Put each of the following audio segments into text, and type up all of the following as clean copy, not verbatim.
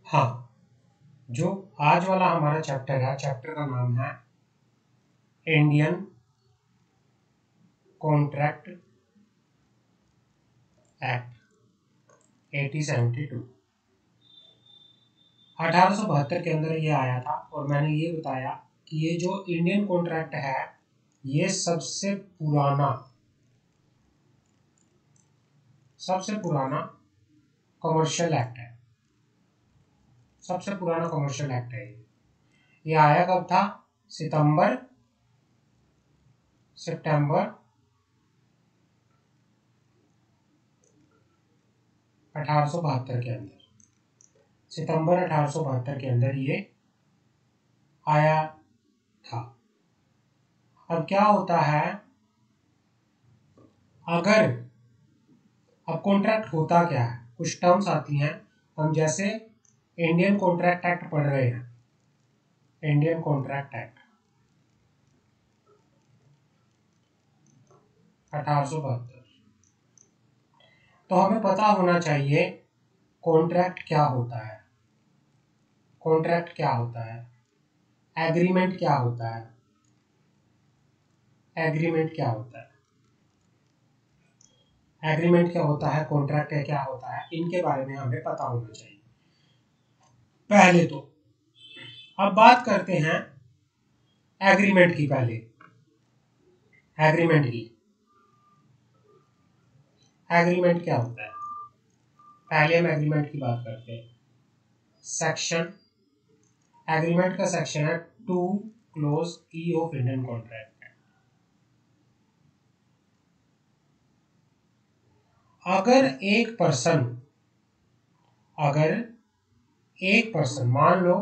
हाँ, जो आज वाला हमारा चैप्टर है, चैप्टर का नाम है इंडियन कॉन्ट्रैक्ट एक्ट 1872। 1872 के अंदर ये आया था और मैंने ये बताया कि ये जो इंडियन कॉन्ट्रैक्ट है ये सबसे पुराना कमर्शियल एक्ट है। सबसे पुराना कमर्शियल एक्ट है ये आया कब था? सितंबर 1872 के अंदर, सितंबर 1872 के अंदर ये आया था। अब क्या होता है, अगर अब कॉन्ट्रैक्ट होता क्या है, कुछ टर्म्स आती हैं। हम जैसे इंडियन कॉन्ट्रैक्ट एक्ट पढ़ रहे हैं, इंडियन कॉन्ट्रैक्ट एक्ट 1872, तो हमें पता होना चाहिए कॉन्ट्रैक्ट क्या होता है, कॉन्ट्रैक्ट क्या होता है, एग्रीमेंट क्या होता है, एग्रीमेंट क्या होता है, एग्रीमेंट क्या होता है, कॉन्ट्रैक्ट क्या होता है, इनके बारे में हमें पता होना चाहिए पहले तो। अब बात करते हैं एग्रीमेंट की। पहले एग्रीमेंट क्या होता है, पहले हम एग्रीमेंट की बात करते हैं। सेक्शन, एग्रीमेंट का सेक्शन है 2 clause E of Indian contract. अगर एक पर्सन मान लो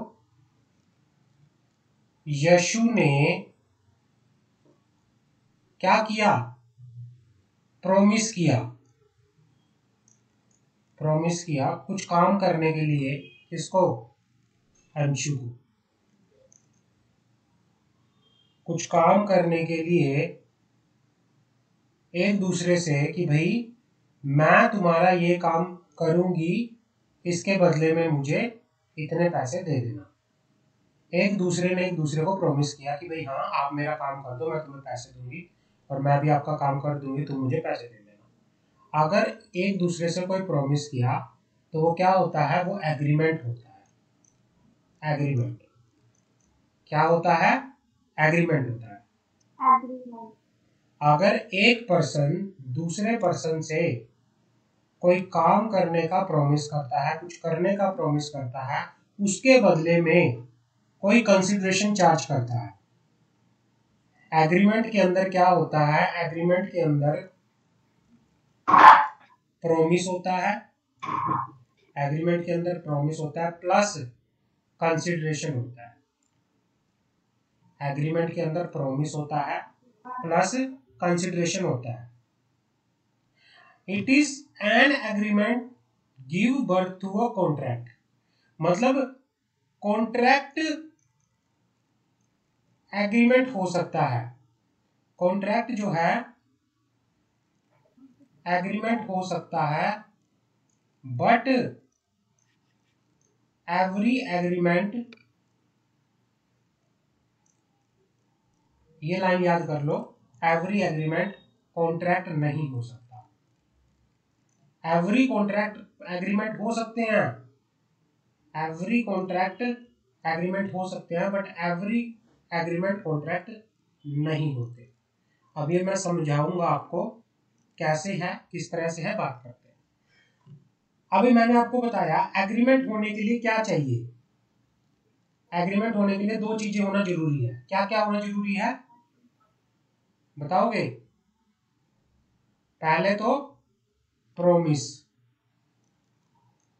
यशु ने क्या किया, प्रॉमिस किया कुछ काम करने के लिए, किसको? अंशु को। कुछ काम करने के लिए एक दूसरे से कि भाई मैं तुम्हारा ये काम करूंगी, इसके बदले में मुझे इतने पैसे दे देना। एक दूसरे ने एक दूसरे को प्रॉमिस किया कि भाई हाँ आप मेरा काम कर दो, मैं तुम्हें पैसे दूंगी, और मैं भी आपका काम कर दूंगी, तुम मुझे पैसे दे देना। अगर एक दूसरे से कोई प्रॉमिस किया तो वो क्या होता है, वो एग्रीमेंट होता है। एग्रीमेंट क्या होता है? एग्रीमेंट होता है। अगर एक पर्सन दूसरे पर्सन से कोई काम करने का प्रॉमिस करता है, कुछ करने का प्रॉमिस करता है, उसके बदले में कोई कंसिडरेशन चार्ज करता है। एग्रीमेंट के अंदर क्या होता है, एग्रीमेंट के अंदर प्रॉमिस होता है, एग्रीमेंट के अंदर प्रॉमिस होता है प्लस कंसिडरेशन होता है। एग्रीमेंट के अंदर प्रॉमिस होता है प्लस कंसिडरेशन होता है। It is an agreement give birth to a contract, मतलब कॉन्ट्रैक्ट एग्रीमेंट हो सकता है। कॉन्ट्रैक्ट जो है एग्रीमेंट हो सकता है, बट एवरी एग्रीमेंट, ये लाइन याद कर लो, एवरी एग्रीमेंट कॉन्ट्रैक्ट नहीं हो सकता। एवरी कॉन्ट्रैक्ट एग्रीमेंट हो सकते हैं, एवरी कॉन्ट्रैक्ट एग्रीमेंट हो सकते हैं, बट एवरी एग्रीमेंट कॉन्ट्रैक्ट नहीं होते। अब ये मैं समझाऊंगा आपको कैसे है, किस तरह से है, बात करते हैं। अभी मैंने आपको बताया एग्रीमेंट होने के लिए क्या चाहिए। एग्रीमेंट होने के लिए दो चीजें होना जरूरी है। क्या क्या होना जरूरी है बताओगे? पहले तो प्रॉमिस,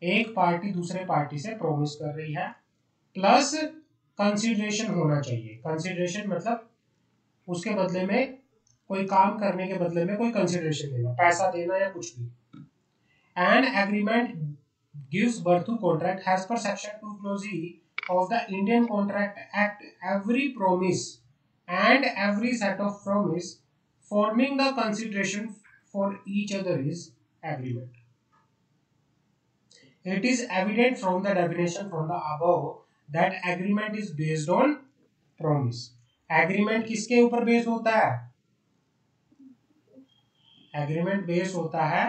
एक पार्टी दूसरे पार्टी से प्रॉमिस कर रही है, प्लस कंसिडरेशन होना चाहिए। कंसिडरेशन मतलब उसके बदले में, कोई काम करने के बदले में कोई कंसिडरेशन देना, पैसा देना या कुछ भी। An agreement gives birth to contract as per section 2 clause E of the Indian Contract Act. Every promise and every set of promise forming the consideration for each other is agreement. It is evident from the definition from the above that agreement is based on promise. Agreement किसके ऊपर base होता है? Agreement base होता है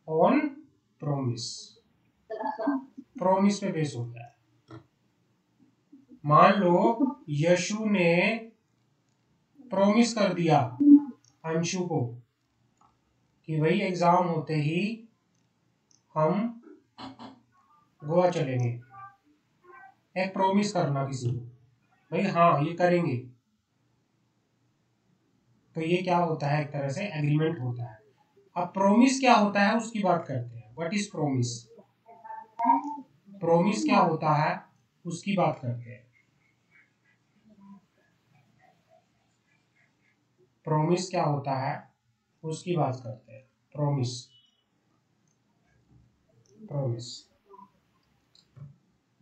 on promise. Promise पे base होता है. मान लो यशु ने प्रॉमिस कर दिया अंशु को कि भाई एग्जाम होते ही हम गोवा चलेंगे. एक प्रॉमिस करना किसी को, भाई हाँ ये करेंगे, तो ये क्या होता है? एक तरह से एग्रीमेंट होता है. अब प्रॉमिस क्या होता है उसकी बात करते हैं. What is promise? प्रॉमिस क्या होता है उसकी बात करते हैं. प्रॉमिस क्या होता है उसकी बात करते हैं. Promise, promise.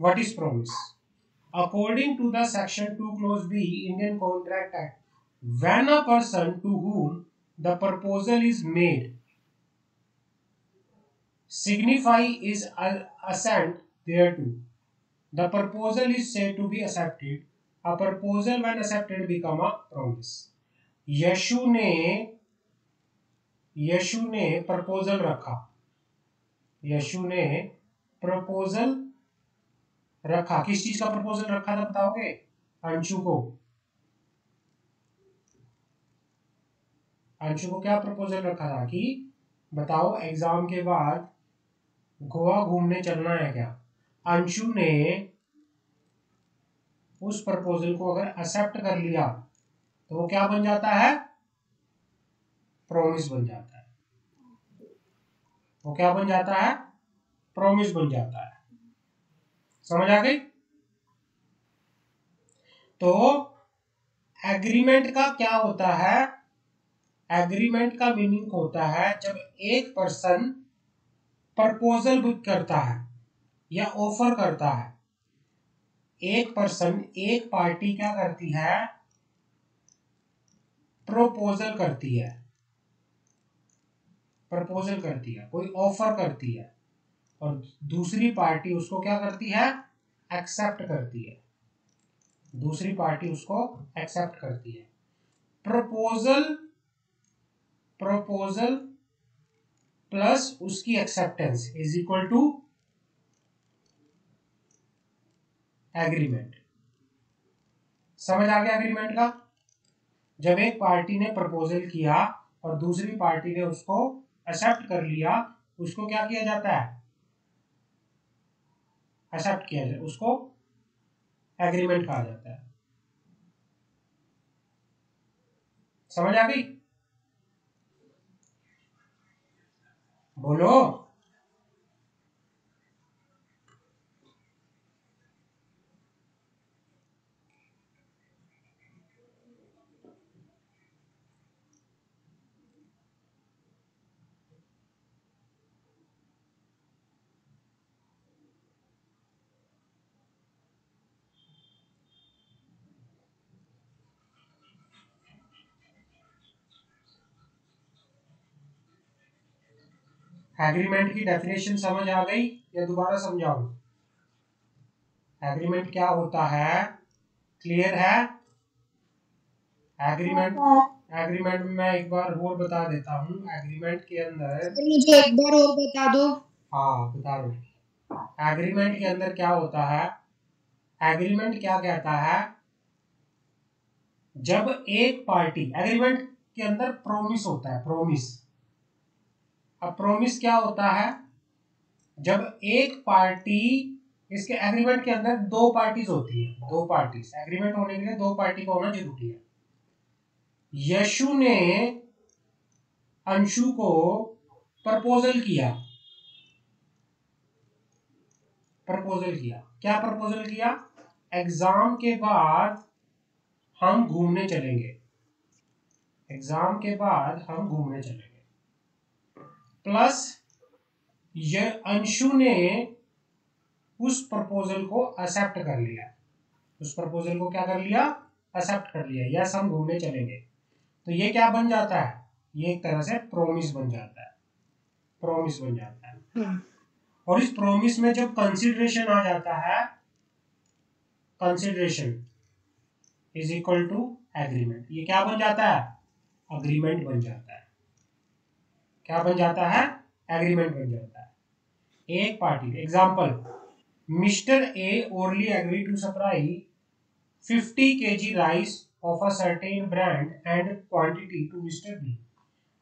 What is promise? According to the section 2 clause B Indian Contract Act, when a person to whom the proposal is made signify his assent thereto, the proposal is said to be accepted. A proposal when accepted become a promise. Yashu ने proposal रखा. यशु ने proposal रखा. किस चीज का proposal रखा था बताओगे? अंशु को. अंशु को क्या प्रपोजल रखा था कि बताओ एग्जाम के बाद गोवा घूमने चलना है क्या? अंशु ने उस प्रपोजल को अगर एक्सेप्ट कर लिया तो वो क्या बन जाता है? प्रॉमिस बन जाता है. वो क्या बन जाता है? प्रॉमिस बन जाता है. समझ आ गई? तो एग्रीमेंट का क्या होता है? एग्रीमेंट का मीनिंग होता है जब एक पर्सन प्रपोजल करता है या ऑफर करता है. एक पर्सन, एक पार्टी क्या करती है? प्रपोजल करती है. प्रपोजल करती है, कोई ऑफर करती है, और दूसरी पार्टी उसको क्या करती है? एक्सेप्ट करती है. दूसरी पार्टी उसको एक्सेप्ट करती है. प्रपोजल प्लस उसकी acceptance is equal to agreement. समझ आ गया एग्रीमेंट का? जब एक पार्टी ने प्रपोजल किया और दूसरी पार्टी ने उसको एक्सेप्ट कर लिया, उसको क्या किया जाता है? एक्सेप्ट किया जाए, उसको एग्रीमेंट कहा जाता है. समझ आ गई? बोलो. एग्रीमेंट की डेफिनेशन समझ आ गई या दोबारा समझाऊं? एग्रीमेंट क्या होता है? क्लियर है? एग्रीमेंट में मैं एक बार और बता देता हूँ. एग्रीमेंट के अंदर मुझे एक बार और बता दो. हाँ बता दो. एग्रीमेंट के अंदर क्या होता है? एग्रीमेंट क्या कहता है? जब एक पार्टी, एग्रीमेंट के अंदर प्रोमिस होता है. प्रोमिस. अब प्रोमिस क्या होता है? जब एक पार्टी, इसके एग्रीमेंट के अंदर दो पार्टीज होती है. दो पार्टीज, एग्रीमेंट होने के लिए दो पार्टी का होना जरूरी है. यशु ने अंशु को प्रपोजल किया. प्रपोजल किया. क्या प्रपोजल किया? एग्जाम के बाद हम घूमने चलेंगे. एग्जाम के बाद हम घूमने चलेंगे. प्लस ये अंशु ने उस प्रपोजल को एक्सेप्ट कर लिया. उस प्रपोजल को क्या कर लिया? एक्सेप्ट कर लिया. यस हम घूमने चलेंगे. तो ये क्या बन जाता है? ये एक तरह से प्रॉमिस बन जाता है. प्रॉमिस बन जाता है. और इस प्रोमिस में जब कंसिडरेशन आ जाता है, consideration is equal to agreement, ये क्या बन जाता है? अग्रीमेंट बन जाता है। क्या बन जाता है? एग्रीमेंट बन जाता है। एक party, example, mister A orally agree to supply 50 kg rice of a certain brand and quantity to Mr. B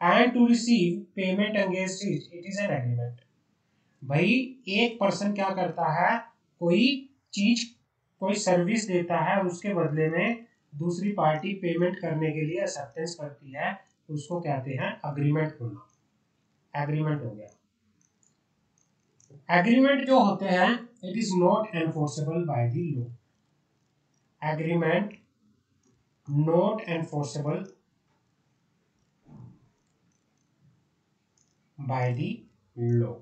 and to receive payment against it, it is an agreement। भाई एक पर्सन क्या करता है, कोई चीज, कोई सर्विस देता है, उसके बदले में दूसरी पार्टी पेमेंट करने के लिए एक्सेप्टेंस करती है, उसको कहते हैं अग्रीमेंट होना। एग्रीमेंट हो गया। एग्रीमेंट जो होते हैं, it is not enforceable by the law. Agreement not enforceable by the law.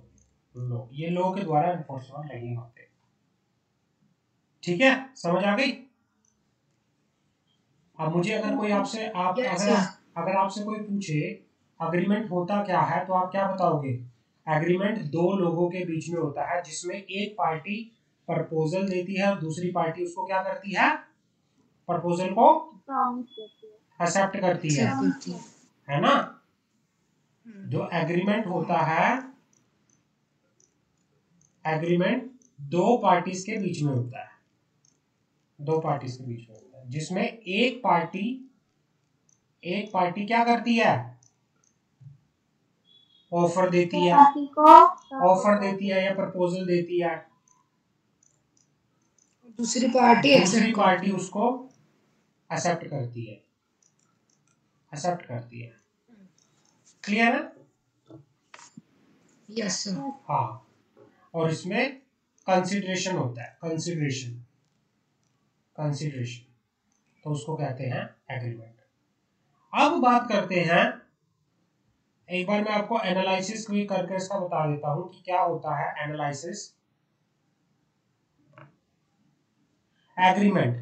लो, ये लॉ के द्वारा एनफोर्सेबल नहीं होते। ठीक है, समझ आ गई? अब मुझे अगर कोई आपसे अगर आपसे कोई पूछे अग्रीमेंट होता क्या है, तो आप क्या बताओगे? एग्रीमेंट दो लोगों के बीच में होता है, जिसमें एक पार्टी प्रपोजल देती है और दूसरी पार्टी उसको क्या करती है? प्रपोजल को एक्सेप्ट करती है ना? जो एग्रीमेंट होता है, एग्रीमेंट दो पार्टीज के बीच में होता है, दो पार्टीज के बीच में होता है, जिसमें एक पार्टी क्या करती है? ऑफर देती है, ऑफर देती है या प्रपोजल देती है, दूसरी पार्टी उसको एक्सेप्ट करती है, एक्सेप्ट करती है। क्लियर है? Yes sir. हाँ, और इसमें कंसिडरेशन होता है, कंसिडरेशन तो उसको कहते हैं एग्रीमेंट। अब बात करते हैं, एक बार मैं आपको एनालिसिस भी करके इसका बता देता हूं कि क्या होता है analysis. Agreement,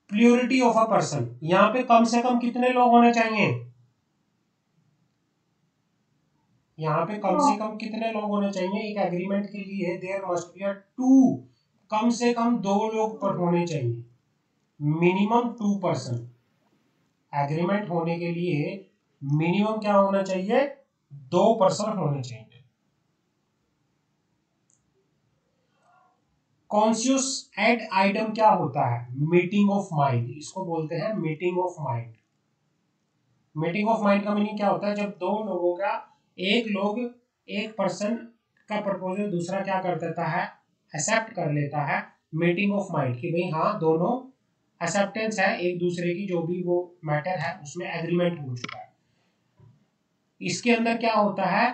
purity of a person, यहां पे कम से कम कितने लोग होने चाहिए? यहाँ पे कम से कम कितने लोग होने चाहिए एक एग्रीमेंट के लिए? देयर मस्ट बी टू, कम से कम दो लोग पर होने चाहिए, मिनिमम 2 पर्सन। एग्रीमेंट होने के लिए मिनिमम क्या होना चाहिए? 2 पर्सन होने चाहिए। कॉन्शियस एड आइटम क्या होता है? मीटिंग ऑफ माइंड, इसको बोलते हैं meeting of mind. Meeting of mind का मीनिंग क्या होता है? जब दो लोगों का, एक पर्सन का प्रपोजल दूसरा क्या कर देता है? एक्सेप्ट कर लेता है। मीटिंग ऑफ माइंड कि भाई हाँ, दोनों एक्सेप्टेंस है एक दूसरे की, जो भी वो मैटर है उसमें एग्रीमेंट हो चुका है। इसके अंदर क्या होता है?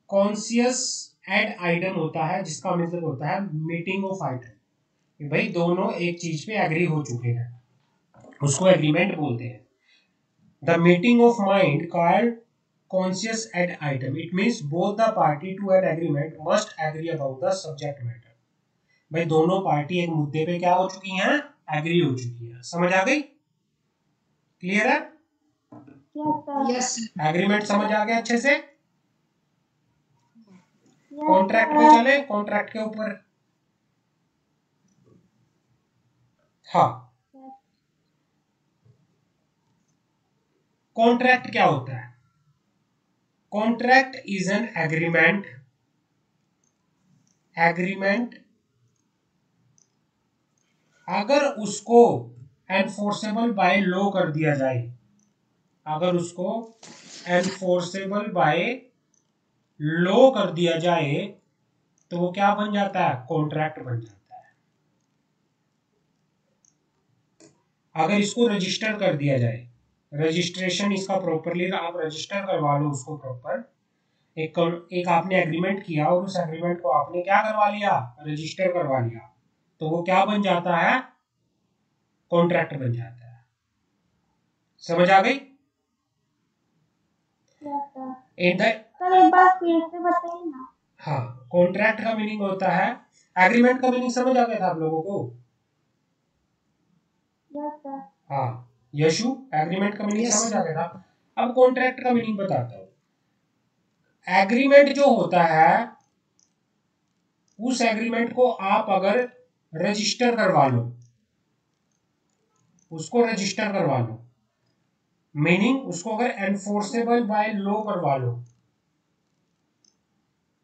कॉन्शियस एड आइटम होता है, जिसका मतलब होता है मीटिंग ऑफ आइटम, भाई दोनों एक चीज पे एग्री हो चुके हैं, उसको एग्रीमेंट बोलते हैं। The meeting of mind called conscious at item, it means both the party to an agreement must agree about the subject matter। भाई दोनों पार्टी एक मुद्दे पे क्या हो चुकी हैं? एग्री हो चुकी है। समझ आ गई? क्लियर है? यस। एग्रीमेंट समझ आ गया अच्छे से? कॉन्ट्रैक्ट पे चले, कॉन्ट्रैक्ट के ऊपर। हाँ, कॉन्ट्रैक्ट क्या होता है? Contract is an agreement, agreement अगर उसको एनफोर्सेबल बाय लॉ कर दिया जाए, अगर उसको एनफोर्सेबल बाय लॉ कर दिया जाए तो वो क्या बन जाता है? कॉन्ट्रैक्ट बन जाता है। अगर इसको रजिस्टर कर दिया जाए, रजिस्ट्रेशन इसका प्रॉपरली आप रजिस्टर करवा लो उसको प्रॉपर, एक आपने एग्रीमेंट किया और उस एग्रीमेंट को आपने क्या करवा लिया? रजिस्टर करवा लिया, तो वो क्या बन जाता है? कॉन्ट्रैक्ट बन जाता है। समझ आ गई? हाँ, कॉन्ट्रैक्ट का मीनिंग होता है, एग्रीमेंट का मीनिंग समझ आ गया था आप लोगों को? हाँ यशु, एग्रीमेंट का मीनिंग समझ आ गया था? अब कॉन्ट्रैक्ट का मीनिंग बताता हूँ। एग्रीमेंट जो होता है, उस एग्रीमेंट को आप अगर रजिस्टर करवा लो, उसको रजिस्टर करवा लो, मीनिंग उसको अगर एनफोर्सेबल बाय लॉ करवा लो,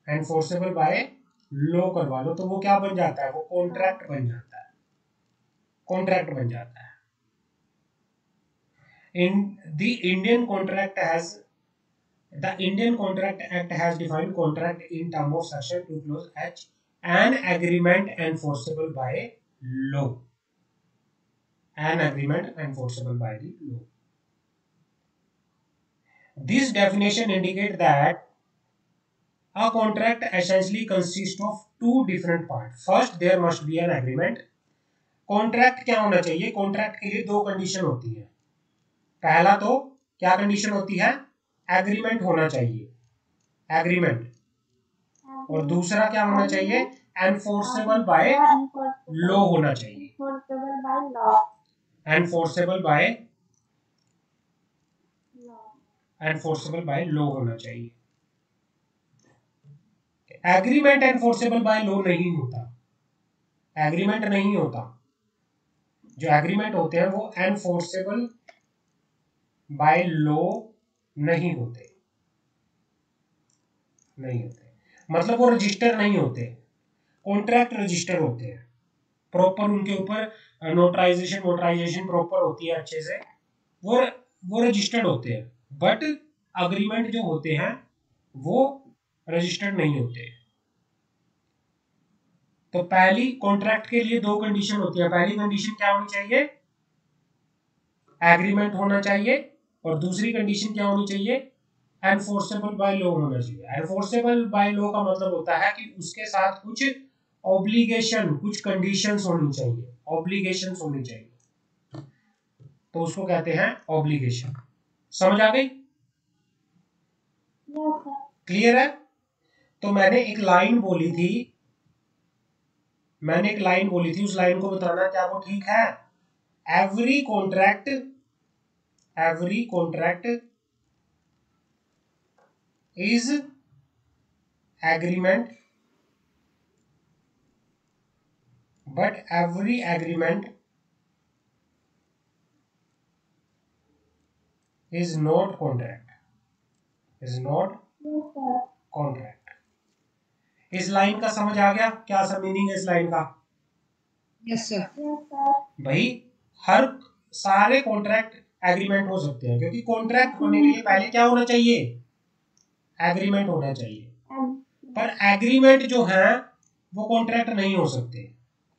एनफोर्सेबल बाय लॉ करवा लो, तो वो क्या बन जाता है, वो कॉन्ट्रैक्ट बन जाता है, कॉन्ट्रैक्ट बन जाता है। In the Indian contract has The Indian Contract Act has defined contract in terms of section 2 clause H, an agreement enforceable by law, an agreement enforceable by the law. This definition indicates that a contract essentially consists of two different parts. First, there must be an agreement. Contract क्या होना चाहिए, contract के लिए दो condition होती है। पहला तो क्या कंडीशन होती है, एग्रीमेंट होना चाहिए, एग्रीमेंट, और दूसरा क्या होना चाहिए, एनफोर्सेबल बाय लॉ होना चाहिए, एनफोर्सेबल बाय लॉ होना चाहिए। एग्रीमेंट एनफोर्सेबल बाय लॉ नहीं होता, एग्रीमेंट नहीं होता, जो एग्रीमेंट होते हैं वो एनफोर्सेबल बाय लॉ नहीं होते, नहीं होते, मतलब वो रजिस्टर नहीं होते, कॉन्ट्रैक्ट रजिस्टर होते हैं, प्रॉपर उनके ऊपर नोटराइजेशन प्रॉपर होती है अच्छे से, वो रजिस्टर्ड होते हैं, बट अग्रीमेंट जो होते हैं वो रजिस्टर्ड नहीं होते। तो पहली कॉन्ट्रैक्ट के लिए दो कंडीशन होती है, पहली कंडीशन क्या होनी चाहिए, एग्रीमेंट होना चाहिए, और दूसरी कंडीशन क्या होनी चाहिए, एनफोर्सेबल बाय लॉ होना चाहिए। एनफोर्सेबल बाय लॉ का मतलब होता है कि उसके साथ कुछ ऑब्लिगेशन, कुछ कंडीशंस होनी चाहिए, ऑब्लिगेशंस होनी चाहिए, तो उसको कहते हैं ऑब्लिगेशन। समझ आ गई, क्लियर है? तो मैंने एक लाइन बोली थी, उस लाइन को बताना क्या वो ठीक है, every contract is agreement, but every agreement is not contract, is not contract। इस लाइन का समझ आ गया, क्या सब मीनिंग है इस लाइन का? Yes sir. भाई हर सारे कॉन्ट्रैक्ट एग्रीमेंट हो सकते हैं, क्योंकि कॉन्ट्रैक्ट होने के लिए पहले क्या होना चाहिए, एग्रीमेंट होना चाहिए, पर एग्रीमेंट जो है वो कॉन्ट्रैक्ट नहीं हो सकते।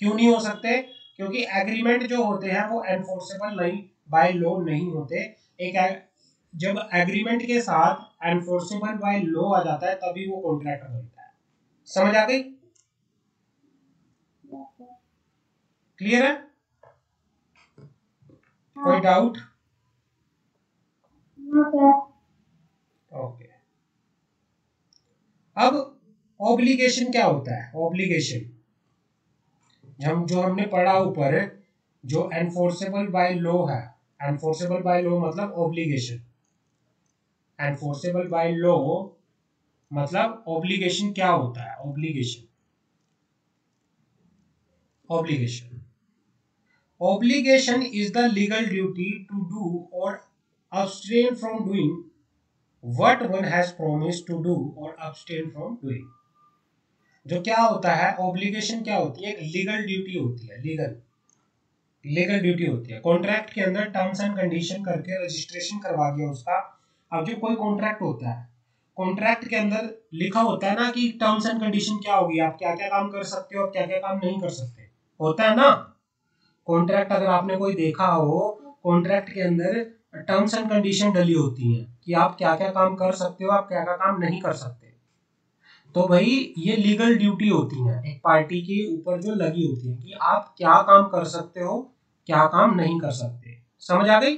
क्यों नहीं हो सकते? क्योंकि एग्रीमेंट जो होते हैं वो एनफोर्सेबल नहीं बाय लॉ नहीं होते। एक जब एग्रीमेंट के साथ एनफोर्सेबल बाय लॉ आ जाता है तभी वो कॉन्ट्रैक्ट बनता है। समझ आ गई, क्लियर है? कोई डाउट? ओके। अब ऑब्लिगेशन क्या होता है, ऑब्लिगेशन जो हमने पढ़ा ऊपर, जो एनफोर्सेबल बाय लॉ है, एनफोर्सेबल बाय लॉ मतलब ऑब्लिगेशन, एनफोर्सेबल बाय लॉ मतलब ऑब्लिगेशन क्या होता है, obligation is the legal duty to do और abstain from doing what one has promised to do or abstain from doing। जो क्या होता है, ऑब्लिगेशन क्या होती है, एक लीगल ड्यूटी होती है, लीगल ड्यूटी होती है। कॉन्ट्रैक्ट के अंदर टर्म्स एंड कंडीशन करके रजिस्ट्रेशन करवा दिया उसका। अब जो कोई कॉन्ट्रैक्ट होता है, कॉन्ट्रैक्ट के अंदर लिखा होता है ना कि टर्म्स एंड कंडीशन क्या होगी, आप क्या क्या काम कर सकते हो, क्या क्या काम नहीं कर सकते, होता है ना। कॉन्ट्रैक्ट अगर आपने कोई देखा हो, कॉन्ट्रैक्ट के अंदर टर्म्स एंड कंडीशन डली होती हैं कि आप क्या क्या काम कर सकते हो, आप क्या क्या काम नहीं कर सकते। तो भाई ये लीगल ड्यूटी होती है एक पार्टी के ऊपर जो लगी होती है कि आप क्या काम कर सकते हो, क्या काम नहीं कर सकते। समझ आ गई?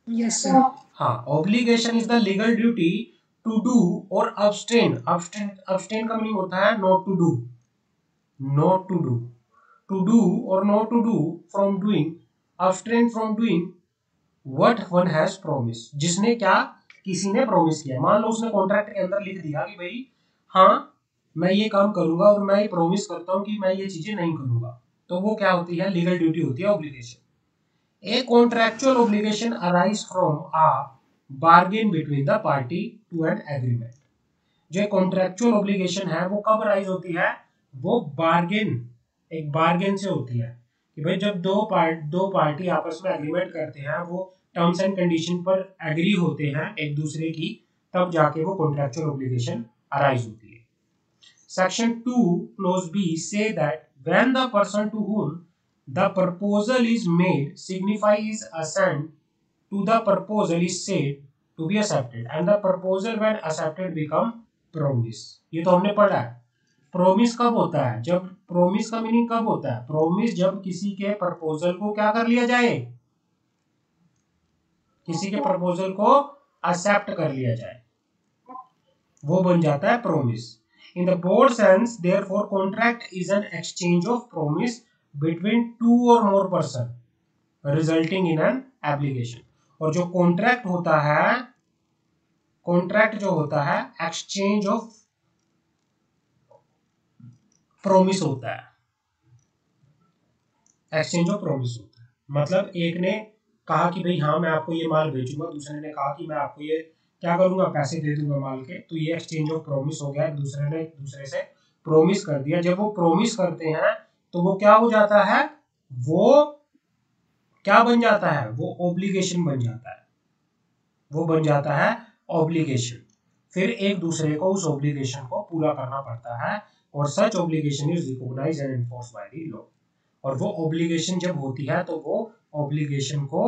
Yes sir. हाँ, obligation is the legal duty to do और अब्सटेन। अब्सटेन का मीनिंग होता है not to do, not to do, to do और not to do from doing, abstain from doing what one has promise. जिसने क्या, किसी ने प्रॉमिस किया। मान लो उसने कॉन्ट्रैक्ट के अंदर लिख दिया कि भाई हाँ मैं ये काम करूंगा और मैं ये प्रॉमिस करता हूँ कि मैं ये चीजें नहीं करूंगा, तो वो क्या होती है, लीगल ड्यूटी होती है, obligation. A contractual obligation arise from a bargain between the party to an agreement. जो कॉन्ट्रेक्चुअल ऑब्लिगेशन है वो कब अराइज होती है, वो बार्गेन, एक बार्गेन से होती है कि भाई जब दो पार्टी आपस में एग्रीमेंट करते हैं, वो टर्म्स एंड कंडीशन पर एग्री होते हैं एक दूसरे की, तब जाके वो कॉन्ट्रेक्चुअल ऑब्लिगेशन अराइज होती है। सेक्शन 2 क्लोज बी से that when the person to whom the proposal is made signifies assent to the proposal is said to be accepted and the proposal when accepted become promise। ये तो हमने पढ़ा है। Promise कब होता है, जब प्रोमिस का मीनिंग कब होता है, प्रोमिस जब किसी के प्रपोजल को क्या कर लिया जाए, किसी के प्रपोजल को एक्सेप्ट कर लिया जाए, वो बन जाता है promise. In the board sense therefore contract is an exchange of promise between two और more person resulting in an application. और जो कॉन्ट्रैक्ट होता है, कॉन्ट्रैक्ट जो होता है एक्सचेंज ऑफ प्रोमिस होता है, एक्सचेंज ऑफ प्रोमिस होता है। मतलब एक ने कहा कि भाई हाँ मैं आपको ये माल बेचूंगा, दूसरे ने कहा कि मैं आपको ये क्या करूंगा, पैसे दे दूंगा माल के, तो ये एक्सचेंज ऑफ प्रोमिस हो गया, दूसरे ने एक दूसरे से प्रोमिस कर दिया। जब वो प्रोमिस करते हैं तो वो क्या हो जाता है, वो क्या बन जाता है, वो ऑब्लिगेशन बन जाता है, वो बन जाता है ऑब्लिगेशन। फिर एक दूसरे को उस ऑब्लिगेशन को पूरा करना पड़ता है और such obligation is recognised and enforce by the law. और वो ऑब्लिगेशन जब होती है तो वो ऑब्लिगेशन को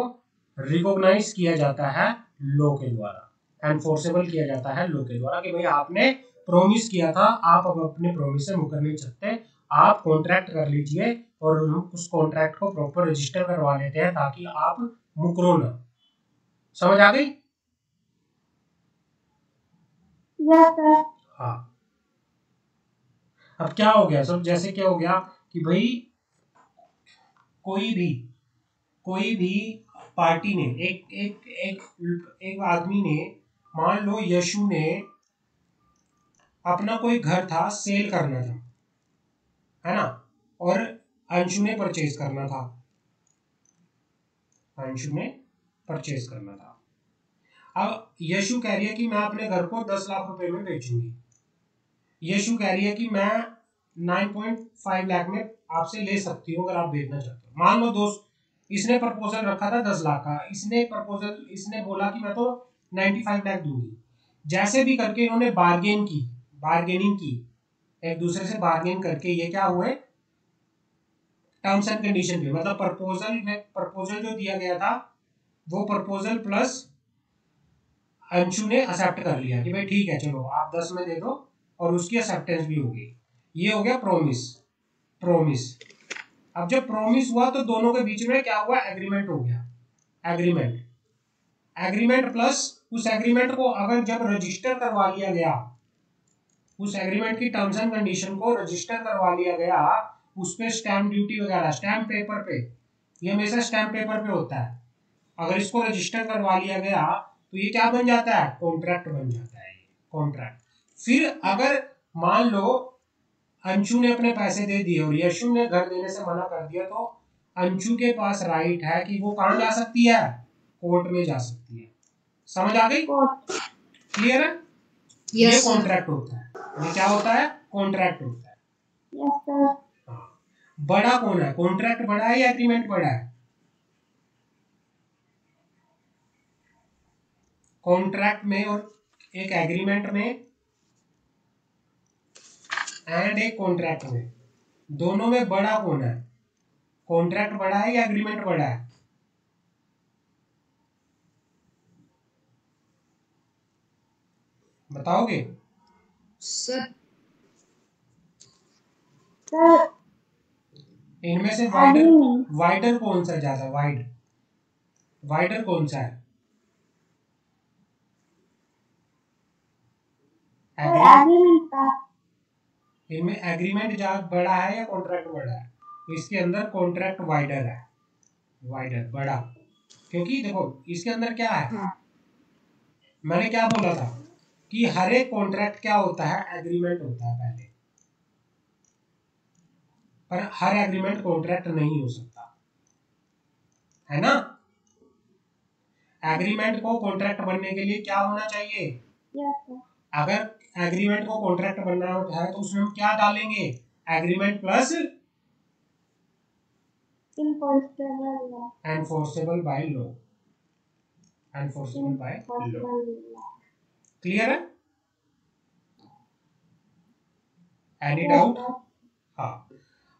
रिकॉग्नाइज किया जाता है लॉ के द्वारा, एनफोर्सेबल किया जाता है लॉ के द्वारा कि भाई आपने प्रॉमिस किया था, आप अब अपने प्रॉमिस से मुकर नहीं सकते, आप कॉन्ट्रैक्ट कर लीजिए और हम उस कॉन्ट्रैक्ट को प्रॉपर रजिस्टर करवा लेते हैं ताकि आप मुकरो ना। समझ आ गई? हाँ। अब क्या हो गया सब, जैसे क्या हो गया कि भाई कोई भी पार्टी ने एक एक एक एक आदमी ने, मान लो यशु ने अपना कोई घर था सेल करना था, है ना, और अंशु ने परचेज करना था, अंशु ने परचेज करना था। अब यशु कह रही है कि मैं अपने घर को 10 लाख रुपए में बेचूंगी, यशु कह रही है कि मैं 9.5 लाख में आपसे ले सकती हूँ अगर आप बेचना चाहते हो। मान लो दोस्त, इसने प्रपोजल रखा था 10 लाख का, इसने बोला कि मैं तो 95 लाख दूंगी। जैसे भी करके इन्होंने बार्गेनिंग की, एक दूसरे से बार्गेन करके ये क्या हुए, टर्म्स एंड कंडीशन पे, मतलब प्रपोजल जो दिया गया था वो प्रपोजल प्लस अंशु ने एक्सेप्ट कर लिया कि भाई ठीक है चलो आप 10 में दे दो, और उसकी एक्सेप्टेंस भी होगी। ये हो गया प्रॉमिस। अब जब प्रॉमिस हुआ तो दोनों के बीच में क्या हुआ, एग्रीमेंट हो गया। एग्रीमेंट प्लस उस एग्रीमेंट को अगर जब रजिस्टर करवा लिया गया, उस एग्रीमेंट की टर्म्स एंड कंडीशन को रजिस्टर करवा लिया गया, उस पे स्टैम्प ड्यूटी वगैरह, स्टैम्प पेपर पे, ये हमेशा स्टैम्प पेपर पे होता है, अगर इसको रजिस्टर करवा लिया गया तो ये क्या बन जाता है, कॉन्ट्रैक्ट बन जाता है, कॉन्ट्रैक्ट। फिर अगर मान लो अंशु ने अपने पैसे दे दिए और यशु ने घर देने से मना कर दिया, तो अंशु के पास राइट है कि वो कहां जा सकती है, कोर्ट में जा सकती है। समझ आ गई? क्लियर है? ये कॉन्ट्रैक्ट होता है। ये क्या होता है, कॉन्ट्रैक्ट होता है। Yes sir. बड़ा कौन है, कॉन्ट्रैक्ट बड़ा है या एग्रीमेंट बड़ा है? कॉन्ट्रैक्ट में और एक एग्रीमेंट में एंड एक कॉन्ट्रैक्ट में, दोनों में बड़ा कौन है, कॉन्ट्रैक्ट बड़ा है या एग्रीमेंट बड़ा है? बताओगे? सर इनमें से वाइडर कौन सा ज्यादा, वाइडर कौन सा है? इनमें एग्रीमेंट ज्यादा बड़ा है या कॉन्ट्रैक्ट बड़ा है? इसके अंदर कॉन्ट्रैक्ट वाइडर है, वाइडर बड़ा, क्योंकि देखो इसके अंदर क्या है, मैंने क्या बोला था कि हर एक कॉन्ट्रैक्ट क्या होता है, एग्रीमेंट होता है पहले, पर हर एग्रीमेंट कॉन्ट्रैक्ट नहीं हो सकता, है ना। एग्रीमेंट को कॉन्ट्रैक्ट बनने के लिए क्या होना चाहिए? अगर एग्रीमेंट को कॉन्ट्रैक्ट बनना होता है तो उसमें हम क्या डालेंगे? Agreement plus enforceable by law, enforceable by law. Clear है? Any doubt? हाँ।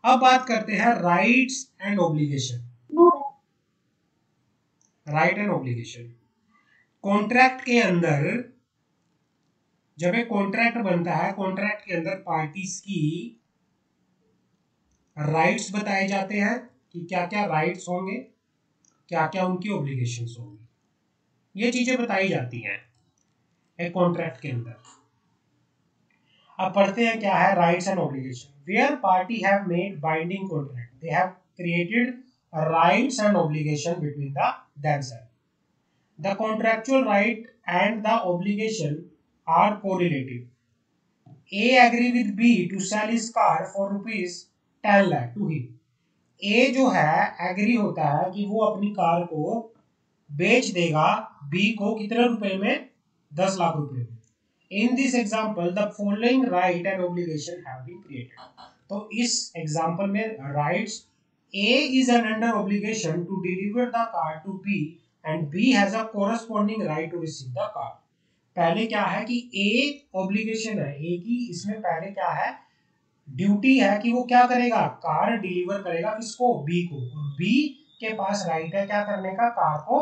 अब बात करते हैं rights and obligation. Right and obligation contract के अंदर, जब एक कॉन्ट्रैक्ट बनता है, कॉन्ट्रैक्ट के अंदर पार्टीज की राइट्स बताए जाते हैं कि क्या क्या राइट्स होंगे, क्या क्या उनकी ऑब्लिगेशंस होंगी, ये चीजें बताई जाती हैं एक कॉन्ट्रैक्ट के अंदर। अब पढ़ते हैं क्या है rights and obligation. Where party have made binding contract, they have created rights and obligation between the themselves. The contractual right and the obligation are correlative. A agree with B to sell his car for rupees 10 lakh to him. A जो है agree होता है कि वो अपनी car को बेच देगा बी को कितने रुपए में? 10 लाख रुपए में। In this example the following right and obligation have been created. तो इस एग्जाम्पल में rights, A is an under obligation to deliver the car to B and B has a corresponding right to receive the car. पहले क्या है कि A obligation है, A की इसमें पहले क्या है? ड्यूटी है कि वो क्या करेगा? कार डिलीवर करेगा किसको? बी को। और बी के पास राइट है क्या करने का? कार को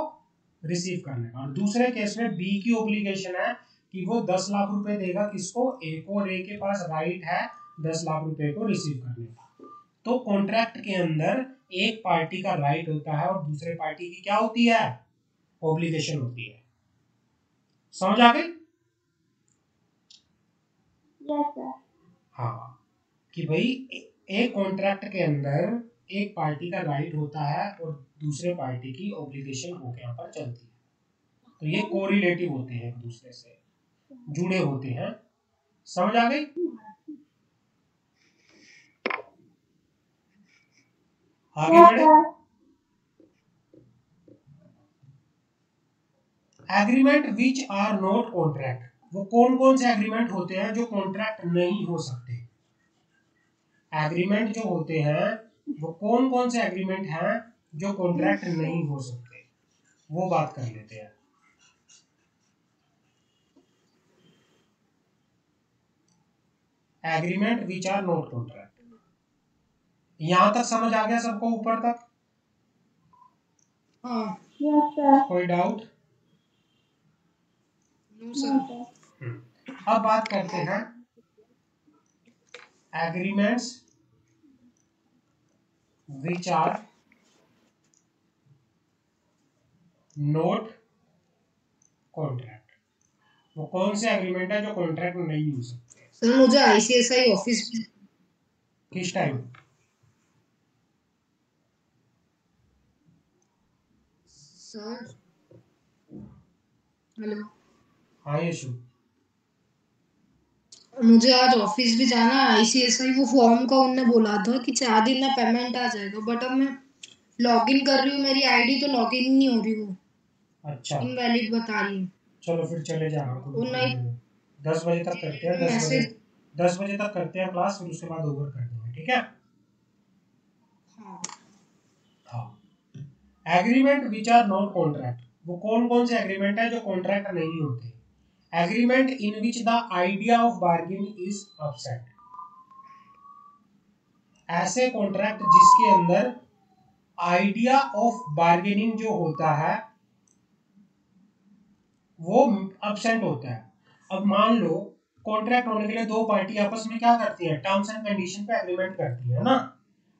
रिसीव करने का। और दूसरे केस में बी की ऑब्लिगेशन है कि वो 10 लाख रुपए देगा किसको? ए को। और ए के पास राइट है 10 लाख रुपए को रिसीव करने का। तो कॉन्ट्रैक्ट के अंदर एक पार्टी का राइट होता है और दूसरे पार्टी की क्या होती है? ऑब्लिगेशन होती है। समझ आ गई? हाँ, कि भाई एक कॉन्ट्रैक्ट के अंदर एक पार्टी का राइट होता है और दूसरे पार्टी की ऑब्लिगेशन होके यहाँ पर चलती है। तो ये कोरिलेटिव होते हैं, एक दूसरे से जुड़े होते हैं। समझ आ गई? आगे बढ़े। Agreement which are not contract, वो कौन कौन से एग्रीमेंट होते हैं जो कॉन्ट्रैक्ट नहीं हो सकते? एग्रीमेंट जो होते हैं वो कौन कौन से एग्रीमेंट हैं जो कॉन्ट्रैक्ट नहीं हो सकते, वो बात कर लेते हैं। Agreement which are not contract. यहां तक समझ आ गया सबको? ऊपर तक? कोई डाउट? अब बात करते हैं agreements which are not contract. वो कौन से एग्रीमेंट है जो कॉन्ट्रैक्ट नहीं हो सकते? सर मुझे आईसीआईसीआई ऑफिस में किस टाइम? सर हेलो, हाँ यशु, मुझे आज ऑफिस भी जाना है। आईसीआईसीआई वो फॉर्म का उनने बोला था कि 4 दिन में पेमेंट आ जाएगा, बट अब मैं लॉगिन कर रही हूँ, मेरी आईडी तो लॉगिन नहीं हो रही, वो अच्छा इनवैलिड बता रही है। चलो फिर चले जाओ, वो नहीं 10 बजे तक करते हैं। मैसेज 10 बजे तक करते हैं क्लास, फिर उसके बाद ओवर कर देंगे, ठीक है? हाँ। Agreement which are not contract, वो कौन कौन से एग्रीमेंट है जो कॉन्ट्रैक्ट नहीं होते? Agreement in which the idea of bargain is upset, ऐसे कॉन्ट्रैक्ट जिसके अंदर आइडिया ऑफ बार्गेनिंग जो होता है वो अपसेंट होता है। अब मान लो कॉन्ट्रैक्ट होने के लिए दो पार्टी आपस में क्या करती है? टर्म्स एंड कंडीशन पे एग्रीमेंट करती है ना।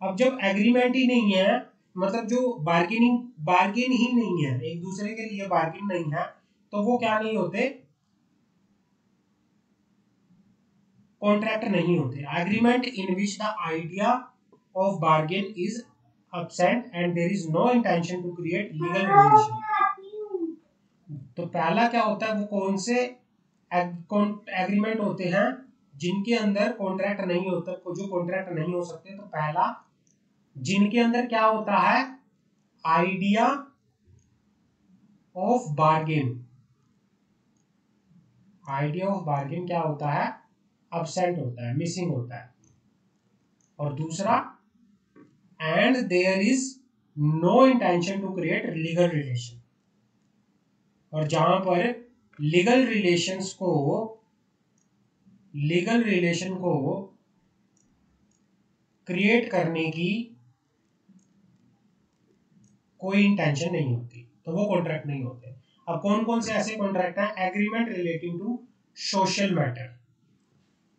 अब जब एग्रीमेंट ही नहीं है, मतलब जो बार्गेन ही नहीं है, एक दूसरे के लिए बार्गेन नहीं है, तो वो क्या नहीं होते? कॉन्ट्रैक्ट नहीं होते। Agreement in which the idea of bargain is absent and there is no intention to create legal relation। तो पहला क्या होता है? वो कौन से एग्रीमेंट होते हैं जिनके अंदर कॉन्ट्रैक्ट नहीं होता, जो कॉन्ट्रैक्ट नहीं हो सकते, तो पहला जिनके अंदर क्या होता है, idea of bargain, idea of bargain क्या होता है, अब्सेंट होता है, मिसिंग होता है। और दूसरा, and there is no intention to create legal relation, और जहां पर लीगल रिलेशन को क्रिएट करने की कोई इंटेंशन नहीं होती, तो वो कॉन्ट्रैक्ट नहीं होते। अब कौन कौन से ऐसे कॉन्ट्रैक्ट हैं, agreement relating to social matter,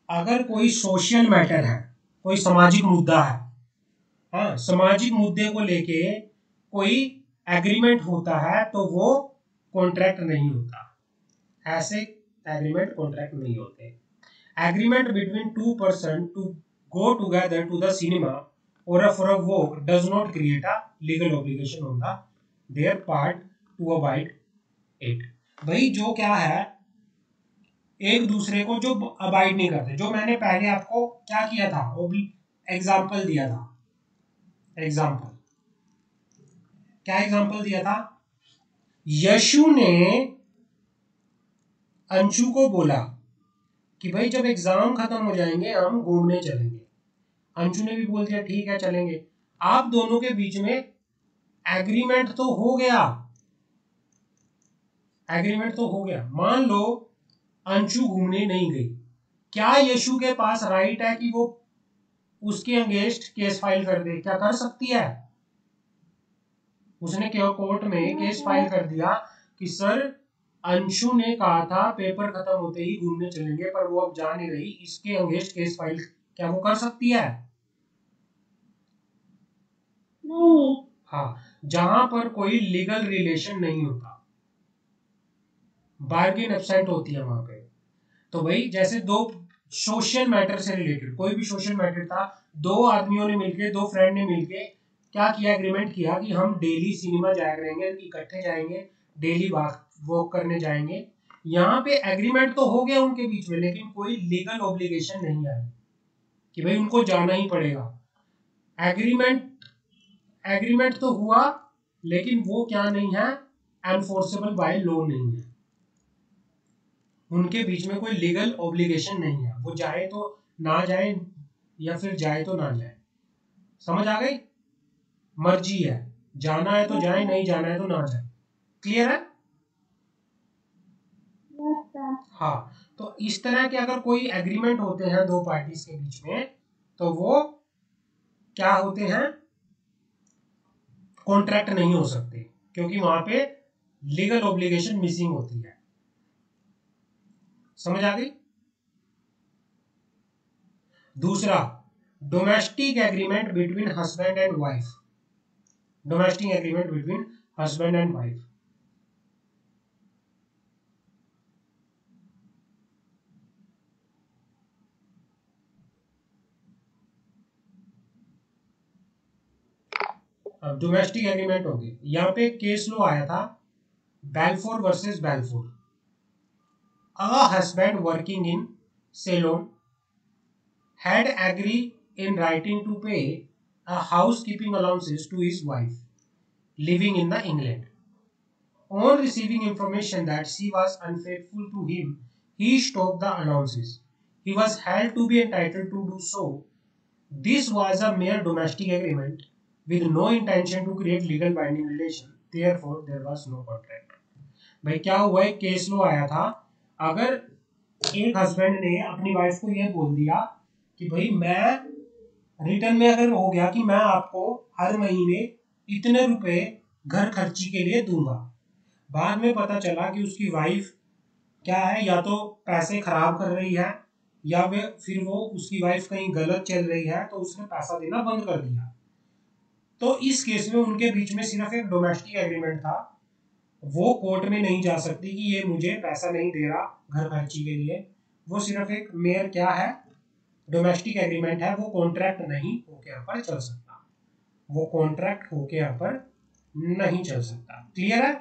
अगर कोई सोशल मैटर है, कोई सामाजिक मुद्दा है, हाँ, सामाजिक मुद्दे को लेके कोई एग्रीमेंट होता है, तो वो कॉन्ट्रैक्ट नहीं होता, ऐसे एग्रीमेंट कॉन्ट्रैक्ट नहीं होते। Agreement between two person to go together to the cinema or for a walk does not create a legal obligation on the their part to abide it। भाई जो क्या है, एक दूसरे को जो अबाइड नहीं करते, जो मैंने पहले आपको क्या किया था, वो भी एग्जाम्पल दिया था। एग्जाम्पल क्या, एग्जाम्पल दिया था, यशु ने अंशु को बोला कि भाई जब एग्जाम खत्म हो जाएंगे हम घूमने चलेंगे। अंशु ने भी बोल दिया ठीक है चलेंगे। आप दोनों के बीच में एग्रीमेंट तो हो गया, एग्रीमेंट तो हो गया। मान लो अंशु घूमने नहीं गई, क्या यशु के पास राइट है कि वो उसके अगेंस्ट केस फाइल कर दे? क्या कर सकती है? उसने क्यों कोर्ट में केस फाइल कर दिया कि सर अंशु ने कहा था पेपर खत्म होते ही घूमने चलेंगे, पर वो अब जा नहीं रही, इसके अगेंस्ट केस फाइल, क्या वो कर सकती है? नहीं। हाँ, जहां पर कोई लीगल रिलेशन नहीं होता, बार्गेन एब्सेंट होती है वहां पे। तो भाई जैसे दो सोशल मैटर से रिलेटेड, कोई भी सोशल मैटर था, दो आदमियों ने मिलके, दो फ्रेंड ने मिलके क्या किया, एग्रीमेंट किया कि हम डेली सिनेमा जाया करेंगे, इकट्ठे जाएंगे, डेली वॉक करने जाएंगे। यहाँ पे एग्रीमेंट तो हो गया उनके बीच में, लेकिन कोई लीगल ऑब्लिगेशन नहीं आई कि भाई उनको जाना ही पड़ेगा। एग्रीमेंट तो हुआ, लेकिन वो क्या नहीं है, एनफोर्सेबल बाय लॉ नहीं है, उनके बीच में कोई लीगल ऑब्लिगेशन नहीं है। वो जाए तो ना जाए, या फिर जाए तो ना जाए, समझ आ गई? मर्जी है, जाना है तो जाए, नहीं जाना है तो ना जाए। क्लियर है? हाँ, तो इस तरह के अगर कोई एग्रीमेंट होते हैं दो पार्टीज के बीच में, तो वो क्या होते हैं, कॉन्ट्रैक्ट नहीं हो सकते, क्योंकि वहां पे लीगल ऑब्लिगेशन मिसिंग होती है। समझ आ गई? दूसरा, domestic agreement between husband and wife, domestic agreement between husband and wife. अब डोमेस्टिक एग्रीमेंट हो गई। यहाँ पे केस लो आया था, Balfour versus Balfour. A husband working in Ceylon had agreed in writing to pay a housekeeping allowances to his wife living in the England. On receiving information that she was unfaithful to him, he stopped the allowances. He was held to be entitled to do so. This was a mere domestic agreement with no intention to create legal binding relation. Therefore, there was no contract. भाई क्या हुआ, एक case लो आया था, अगर एक husband ने अपनी वाइफ को यह बोल दिया कि भाई मैं रिटर्न में अगर हो गया कि मैं आपको हर महीने इतने रुपए घर खर्ची के लिए दूंगा, बाद में पता चला कि उसकी वाइफ क्या है, या तो पैसे खराब कर रही है, या फिर वो उसकी वाइफ कहीं गलत चल रही है, तो उसने पैसा देना बंद कर दिया। तो इस केस में उनके बीच में सिर्फ एक डोमेस्टिक एग्रीमेंट था, वो कोर्ट में नहीं जा सकती कि ये मुझे पैसा नहीं दे रहा घर खर्ची के लिए। वो सिर्फ एक मेयर क्या है, डोमेस्टिक एग्रीमेंट है, वो कॉन्ट्रैक्ट नहीं होके यहाँ पर चल सकता, वो कॉन्ट्रैक्ट होके यहाँ पर नहीं चल सकता। क्लियर है?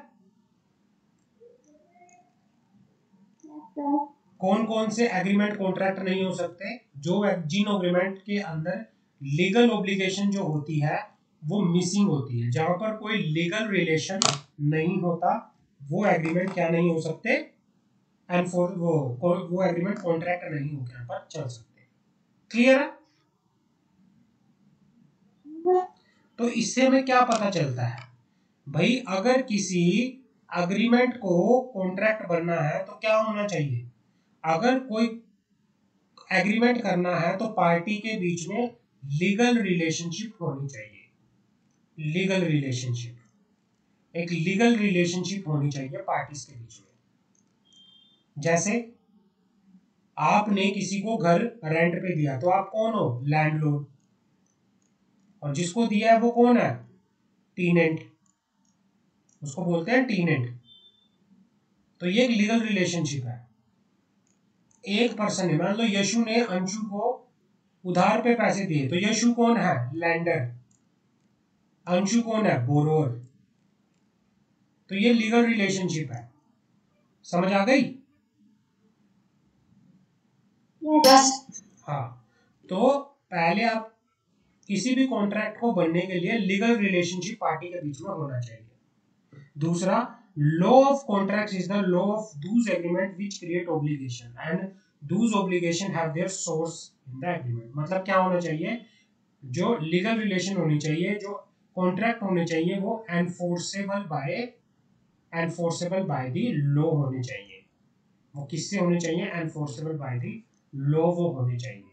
कौन कौन से एग्रीमेंट कॉन्ट्रैक्ट नहीं हो सकते? जो जिन एग्रीमेंट के अंदर लीगल ऑब्लिगेशन जो होती है वो मिसिंग होती है, जहां पर कोई लीगल रिलेशन नहीं होता, वो एग्रीमेंट क्या नहीं हो सकते? एंड फॉर वो एग्रीमेंट कॉन्ट्रैक्ट नहीं होकर यहाँ पर चल सकते। क्लियर है? तो इससे हमें क्या पता चलता है भाई, अगर किसी अग्रीमेंट को कॉन्ट्रैक्ट बनना है तो क्या होना चाहिए? अगर कोई एग्रीमेंट करना है तो पार्टी के बीच में लीगल रिलेशनशिप होनी चाहिए। लीगल रिलेशनशिप, एक लीगल रिलेशनशिप होनी चाहिए पार्टीज के बीच में। जैसे आपने किसी को घर रेंट पे दिया तो आप कौन हो? लैंडलॉर्ड। और जिसको दिया है वो कौन है? टीनेंट, उसको बोलते हैं टीनेंट। तो ये एक लीगल रिलेशनशिप है। एक पर्सन है, मान लो यशु ने अंशु को उधार पे पैसे दिए, तो यशु कौन है? लैंडर। अंशु कौन है? बोरोवर। तो ये लीगल रिलेशनशिप है। समझ आ गई? हाँ, तो पहले आप किसी भी कॉन्ट्रैक्ट को बनने के लिए लीगल रिलेशनशिप पार्टी के बीच में होना चाहिए। दूसरा, law of contracts is the law of Dooj agreement which create obligation and Dooj obligation have their source in the agreement. मतलब क्या होना चाहिए? जो लीगल रिलेशन होनी चाहिए, जो कॉन्ट्रैक्ट होने चाहिए, वो एनफोर्सेबल बाय द लॉ होने चाहिए। वो किससे होने चाहिए? एनफोर्सेबल बाय द लॉ वो होने चाहिए,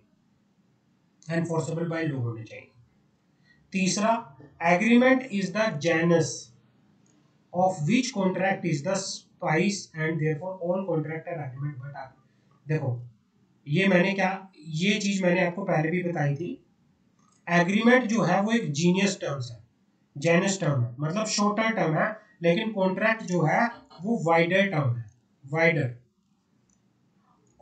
एनफोर्सेबल बाय लॉ होने चाहिए। तीसरा, agreement is the genus of which contract is the species and therefore all contract and agreement but are. देखो, ये चीज मैंने आपको पहले भी बताई थी। एग्रीमेंट जो है वो एक जीनियस टर्म्स है, जेनस टर्म है, मतलब शॉर्टर टर्म है, लेकिन कॉन्ट्रैक्ट जो है वो वाइडर टर्म है, wider.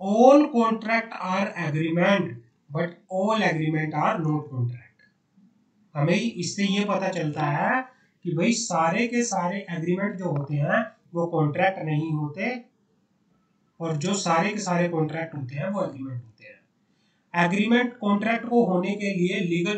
All contract are agreement but all agreement are not contract. हमें इससे ये पता चलता है कि भाई सारे के सारे एग्रीमेंट जो होते हैं वो कॉन्ट्रैक्ट नहीं होते, और जो सारे के सारे कॉन्ट्रैक्ट होते हैं वो एग्रीमेंट होते हैं। एग्रीमेंट कॉन्ट्रैक्ट को होने के लिए लीगल